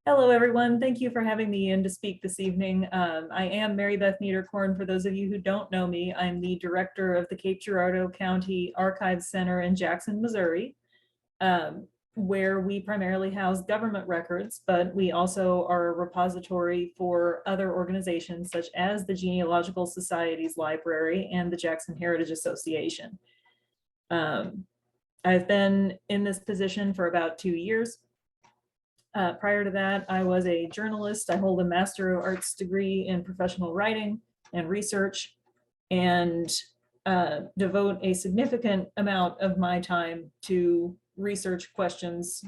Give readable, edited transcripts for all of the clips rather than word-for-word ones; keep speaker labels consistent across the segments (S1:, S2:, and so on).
S1: Hello, everyone. Thank you for having me in to speak this evening. I am Marybeth Niederkorn. For those of you who don't know me, I'm the director of the Cape Girardeau County Archives Center in Jackson, Missouri, where we primarily house government records, but we also are a repository for other organizations such as the Genealogical Society's Library and the Jackson Heritage Association. I've been in this position for about 2 years. Prior to that, I was a journalist. I hold a Master of Arts degree in professional writing and research, and devote a significant amount of my time to research questions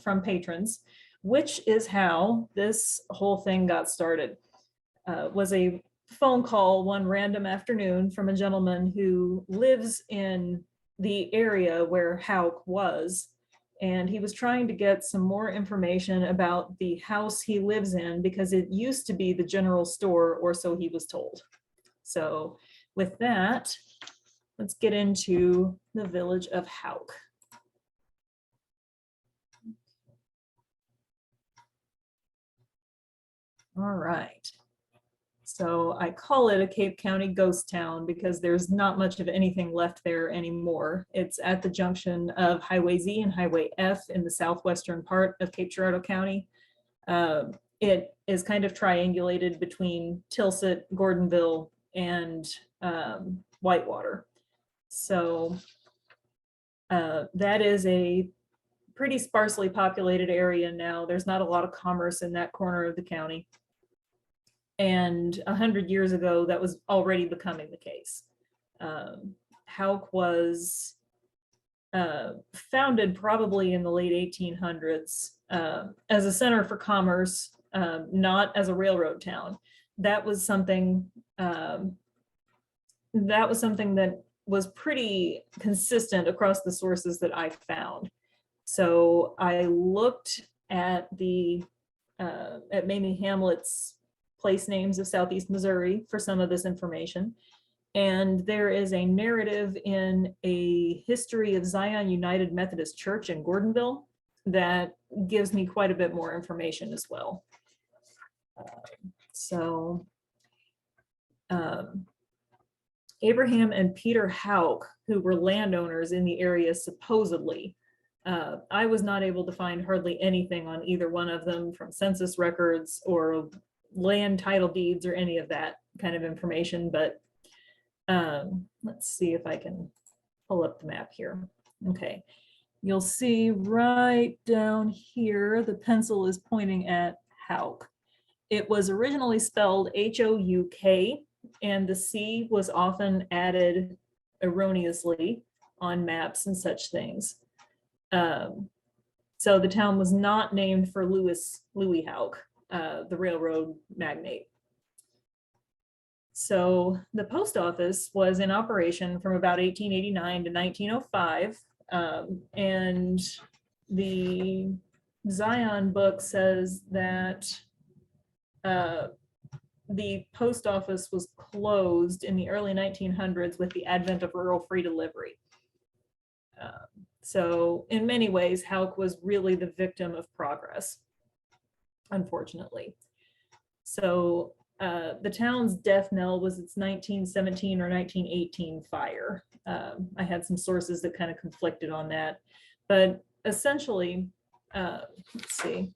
S1: from patrons, which is how this whole thing got started. Was a phone call one random afternoon from a gentleman who lives in the area where Houk was. And he was trying to get some more information about the house he lives in because it used to be the general store, or so he was told. So with that, let's get into the village of Houk. All right. So I call it a Cape County ghost town because there's not much of anything left there anymore. It's at the junction of Highway Z and Highway F in the southwestern part of Cape Girardeau County. It is kind of triangulated between Tilsit, Gordonville, and Whitewater. So that is a pretty sparsely populated area now. There's not a lot of commerce in that corner of the county. And 100 years ago, that was already becoming the case. Houk was founded probably in the late 1800s as a center for commerce, not as a railroad town. That was something that was pretty consistent across the sources that I found. So I looked at at Mamie Hamlet's place names of Southeast Missouri for some of this information. And there is a narrative in a history of Zion United Methodist Church in Gordonville that gives me quite a bit more information as well. Abraham and Peter Houk, who were landowners in the area supposedly, I was not able to find hardly anything on either one of them from census records or land title deeds or any of that kind of information, but let's see if I can pull up the map here. Okay, you'll see right down here, the pencil is pointing at Houk. It was originally spelled H-O-U-K, and the C was often added erroneously on maps and such things. So the town was not named for Louis Houk, the railroad magnate. So the post office was in operation from about 1889 to 1905. And the Zion book says that the post office was closed in the early 1900s with the advent of rural free delivery. So in many ways, Houk was really the victim of progress, unfortunately. So the town's death knell was its 1917 or 1918 fire. I had some sources that kind of conflicted on that, but essentially, let's see,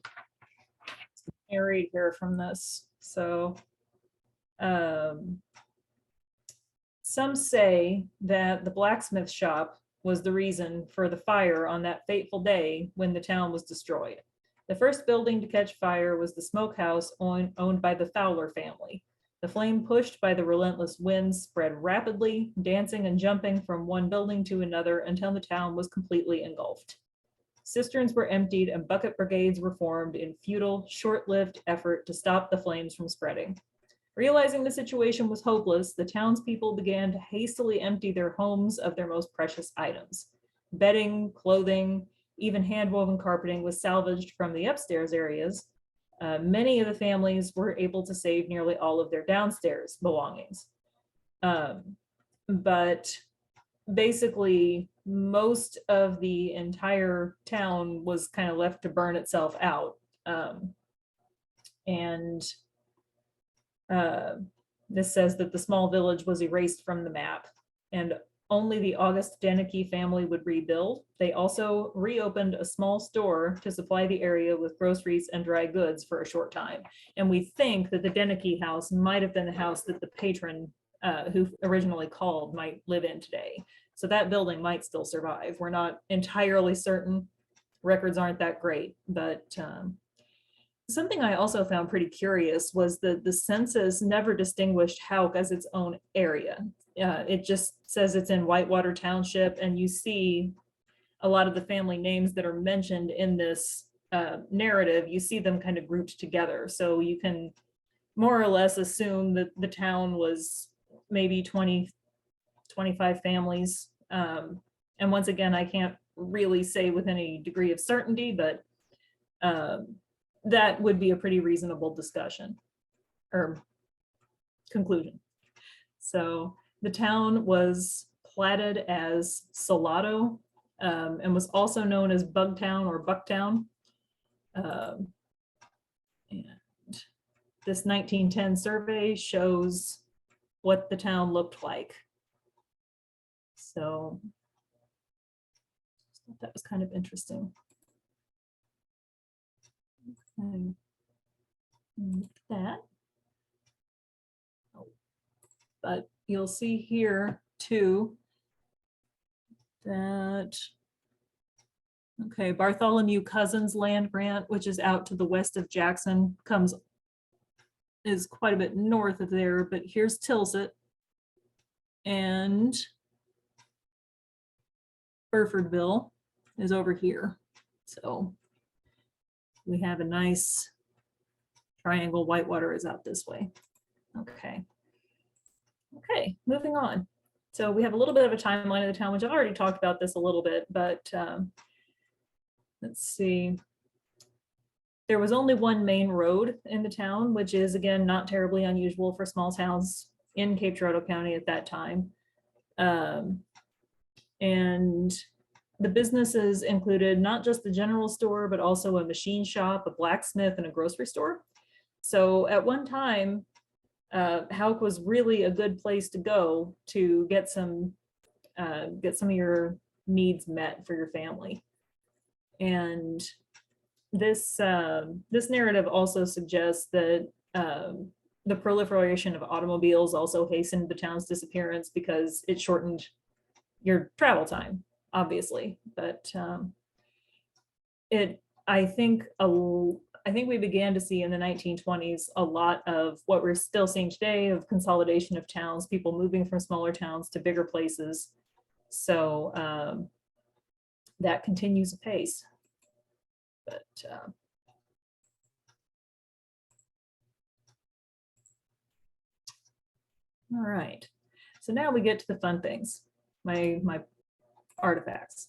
S1: narrate here from this. So some say that the blacksmith shop was the reason for the fire on that fateful day when the town was destroyed. The first building to catch fire was the smokehouse owned by the Fowler family. The flame pushed by the relentless winds spread rapidly, dancing and jumping from one building to another until the town was completely engulfed. Cisterns were emptied and bucket brigades were formed in futile, short-lived effort to stop the flames from spreading. Realizing the situation was hopeless, the townspeople began to hastily empty their homes of their most precious items. Bedding, clothing, even hand-woven carpeting was salvaged from the upstairs areas. Many of the families were able to save nearly all of their downstairs belongings. But basically, most of the entire town was kind of left to burn itself out. And this says that the small village was erased from the map, and only the August Denicky family would rebuild. They also reopened a small store to supply the area with groceries and dry goods for a short time. And we think that the Denicky house might have been the house that the patron who originally called might live in today. So that building might still survive. We're not entirely certain. Records aren't that great, but something I also found pretty curious was that the census never distinguished Houk as its own area. It just says it's in Whitewater Township, and you see a lot of the family names that are mentioned in this narrative, you see them kind of grouped together. So you can more or less assume that the town was maybe 20, 25 families. And once again, I can't really say with any degree of certainty, but that would be a pretty reasonable discussion or conclusion. So the town was platted as Salado and was also known as Bugtown or Bucktown. And this 1910 survey shows what the town looked like. So that was kind of interesting. Okay. That. But you'll see here too that, okay, Bartholomew Cousins land grant, which is out to the west of Jackson, is quite a bit north of there, but here's Tilsit and Burfordville is over here. So we have a nice triangle. Whitewater is out this way. Okay. Okay, moving on. So we have a little bit of a timeline of the town, which I've already talked about this a little bit, but let's see. There was only one main road in the town, which is, again, not terribly unusual for small towns in Cape Girardeau County at that time. And the businesses included not just the general store, but also a machine shop, a blacksmith, and a grocery store. So at one time, Houk was really a good place to go to get some of your needs met for your family. And this narrative also suggests that the proliferation of automobiles also hastened the town's disappearance because it shortened your travel time, obviously. But I think we began to see in the 1920s a lot of what we're still seeing today of consolidation of towns, people moving from smaller towns to bigger places. So that continues apace. But all right, so now we get to the fun things, my artifacts.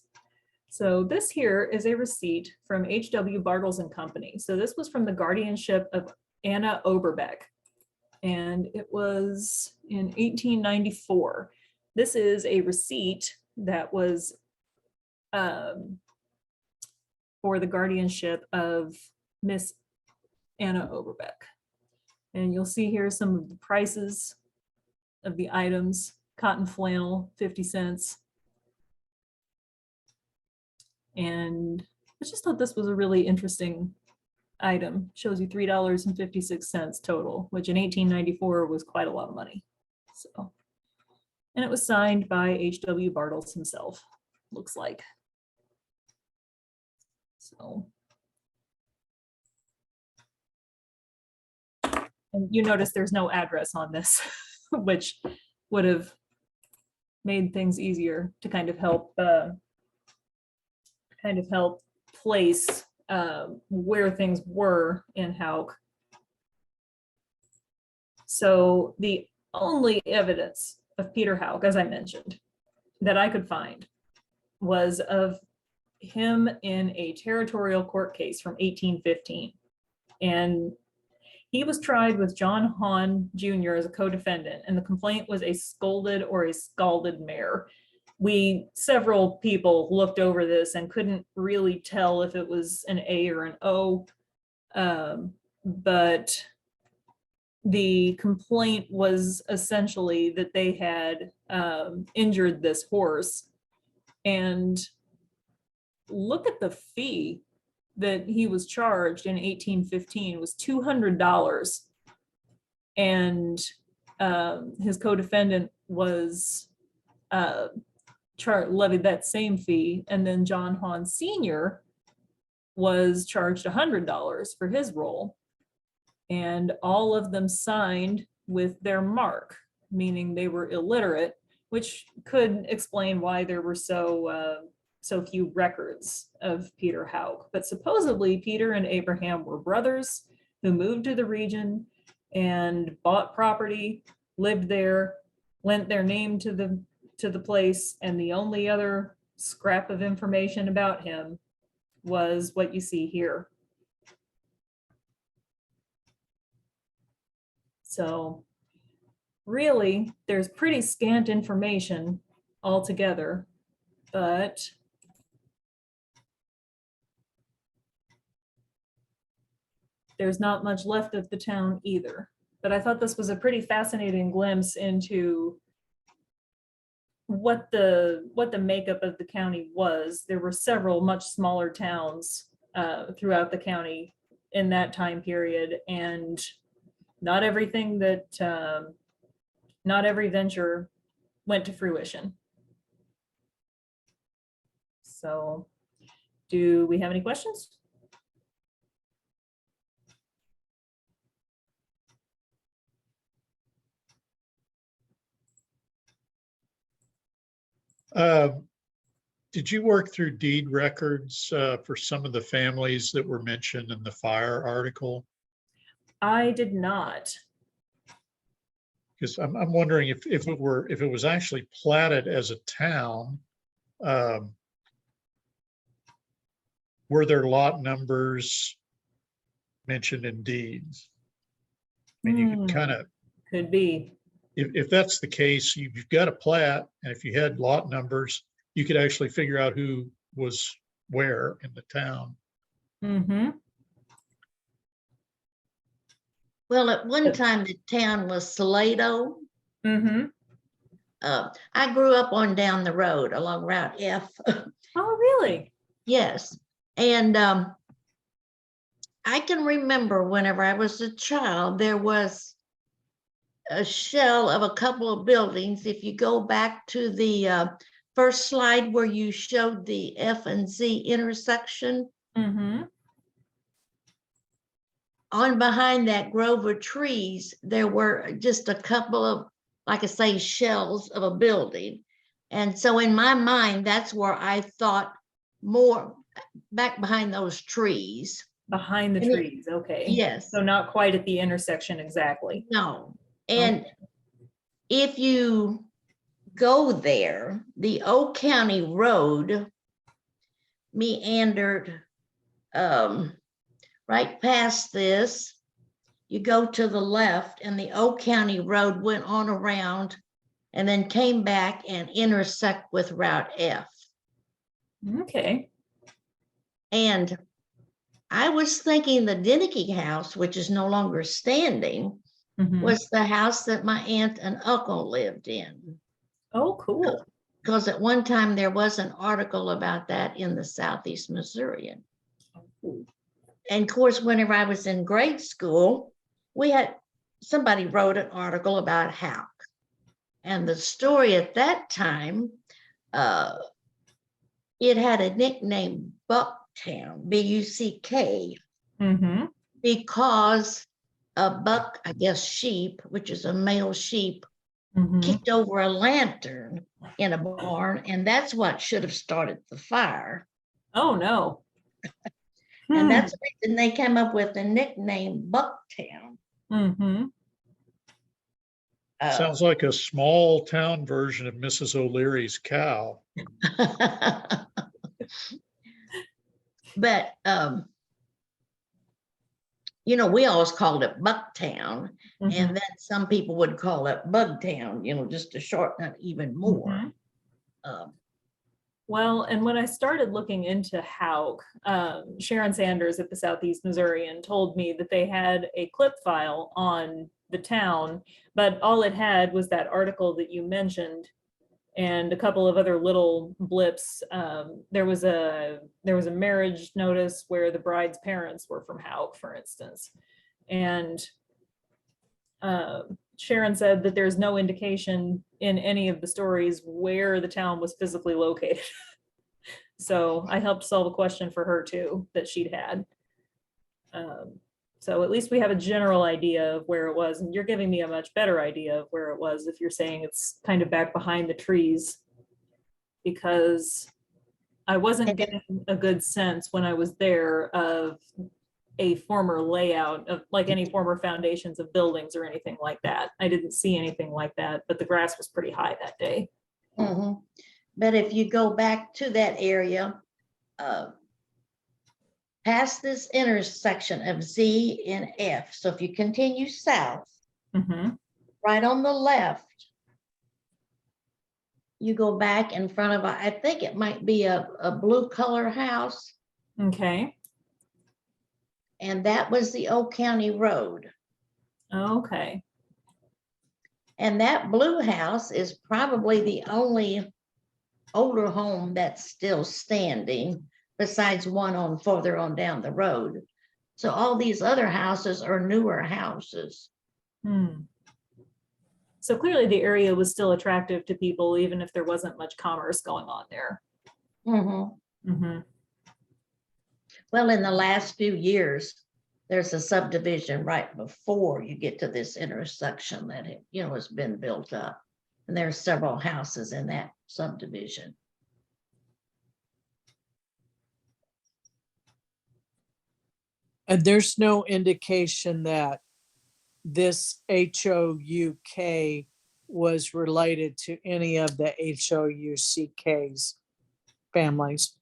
S1: So this here is a receipt from H.W. Bartles and Company. So this was from the guardianship of Anna Oberbeck, and it was in 1894. This is a receipt that was for the guardianship of Miss Anna Oberbeck. And you'll see here some of the prices of the items. Cotton flannel, 50 cents. And I just thought this was a really interesting item. Shows you $3.56 total, which in 1894 was quite a lot of money. So, and it was signed by H.W. Bartles himself, looks like. So, and you notice there's no address on this, which would have made things easier to kind of help place where things were in Houk. So the only evidence of Peter Houk, as I mentioned, that I could find was of him in a territorial court case from 1815. And he was tried with John Hahn Jr. as a co-defendant, and the complaint was a scolded or a scalded mare. Several people looked over this and couldn't really tell if it was an A or an O, but the complaint was essentially that they had injured this horse. And look at the fee that he was charged in 1815 was $200. And his co-defendant was levied that same fee. And then John Hahn Sr. was charged $100 for his role. And all of them signed with their mark, meaning they were illiterate, which could explain why there were so few records of Peter Houk. But supposedly Peter and Abraham were brothers who moved to the region and bought property, lived there, lent their name to the place, and the only other scrap of information about him was what you see here. So really, there's pretty scant information altogether, but there's not much left of the town either. But I thought this was a pretty fascinating glimpse into what the makeup of the county was. There were several much smaller towns throughout the county in that time period, and not everything that not every venture went to fruition. So, do we have any questions?
S2: Did you work through deed records for some of the families that were mentioned in the fire article?
S1: I did not.
S2: Because I'm wondering if it was actually platted as a town, were there lot numbers mentioned in deeds? I mean, you can kind of,
S1: could be.
S2: If that's the case, you've got a plat, and if you had lot numbers, you could actually figure out who was where in the town.
S1: Mm-hmm.
S3: Well, at one time, the town was Salado.
S1: Mm-hmm.
S3: I grew up on down the road along Route F.
S1: Oh, really?
S3: Yes. And I can remember whenever I was a child, there was a shell of a couple of buildings. If you go back to the first slide where you showed the F and Z intersection,
S1: Mm-hmm.
S3: on behind that grove of trees, there were just a couple of, like I say, shells of a building. And so in my mind, that's where I thought more back behind those trees.
S1: Behind the trees, okay.
S3: Yes.
S1: So not quite at the intersection exactly.
S3: No. And if you go there, the Oak County Road meandered right past this. You go to the left, and the Oak County Road went on around and then came back and intersect with Route F.
S1: Okay.
S3: And I was thinking the Dinicky house, which is no longer standing,
S1: Mm-hmm.
S3: was the house that my aunt and uncle lived in.
S1: Oh, cool.
S3: Because at one time there was an article about that in the Southeast Missourian.
S1: Oh.
S3: And of course, whenever I was in grade school, somebody wrote an article about Houk. And the story at that time, it had a nickname, Bucktown, B-U-C-K,
S1: Mm-hmm.
S3: because a buck, I guess sheep, which is a male sheep,
S1: Mm-hmm.
S3: kicked over a lantern in a barn, and that's what should have started the fire.
S1: Oh, no.
S3: And that's the reason they came up with the nickname Bucktown.
S1: Mm-hmm.
S2: Sounds like a small town version of Mrs. O'Leary's cow.
S3: But we always called it Bucktown,
S1: Mm-hmm.
S3: and then some people would call it Bugtown, just to shorten it even more.
S1: Well, and when I started looking into Houk, Sharon Sanders at the Southeast Missourian told me that they had a clip file on the town, but all it had was that article that you mentioned and a couple of other little blips. There was a marriage notice where the bride's parents were from Houk, for instance. And Sharon said that there's no indication in any of the stories where the town was physically located. So I helped solve a question for her too that she'd had. So at least we have a general idea of where it was, and you're giving me a much better idea of where it was if you're saying it's kind of back behind the trees, because I wasn't getting a good sense when I was there of a former layout of like any former foundations of buildings or anything like that. I didn't see anything like that, but the grass was pretty high that day.
S3: Mhm. But if you go back to that area, past this intersection of Z and F, so if you continue south,
S1: Mhm.
S3: right on the left, you go back in front of, I think it might be a blue color house,
S1: Okay.
S3: and that was the Old County Road.
S1: Okay.
S3: And that blue house is probably the only older home that's still standing, besides one on further on down the road. So all these other houses are newer houses.
S1: Hmm. So clearly the area was still attractive to people, even if there wasn't much commerce going on there.
S3: Mhm.
S1: Mhm.
S3: Well, in the last few years, there's a subdivision right before you get to this intersection that has been built up. And there's several houses in that subdivision.
S4: And there's no indication that this HOUK was related to any of the HOUCK's families.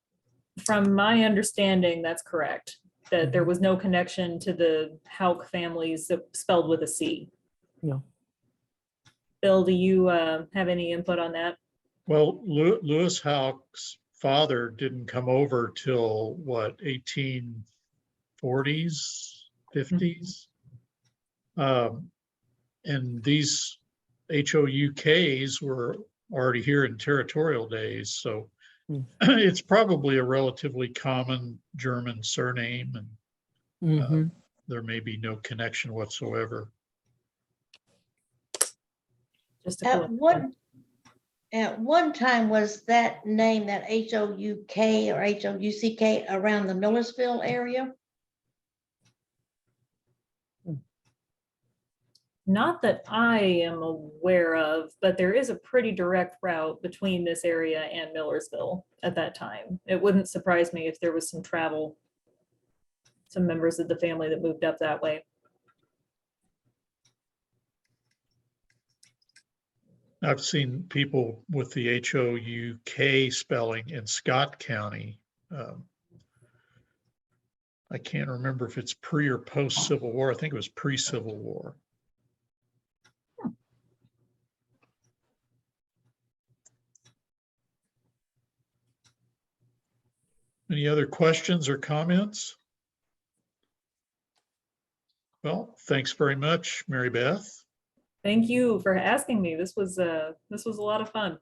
S1: From my understanding, that's correct, that there was no connection to the Houk families spelled with a C.
S4: Yeah.
S1: Bill, do you have any input on that?
S2: Well, Lewis Houk's father didn't come over till what, 1840s, 50s? And these HOUKs were already here in territorial days, so it's probably a relatively common German surname, and
S4: Mhm.
S2: there may be no connection whatsoever.
S1: Just a
S3: At
S1: coincidence.
S3: one time, was that name, that HOUK or HOUCK, around the Millersville area?
S1: Not that I am aware of, but there is a pretty direct route between this area and Millersville at that time. It wouldn't surprise me if there was some travel, some members of the family that moved up that way.
S2: I've seen people with the HOUK spelling in Scott County. I can't remember if it's pre or post Civil War. I think it was pre-Civil War. Any other questions or comments? Well, thanks very much, Marybeth.
S1: Thank you for asking me. This was a lot of fun.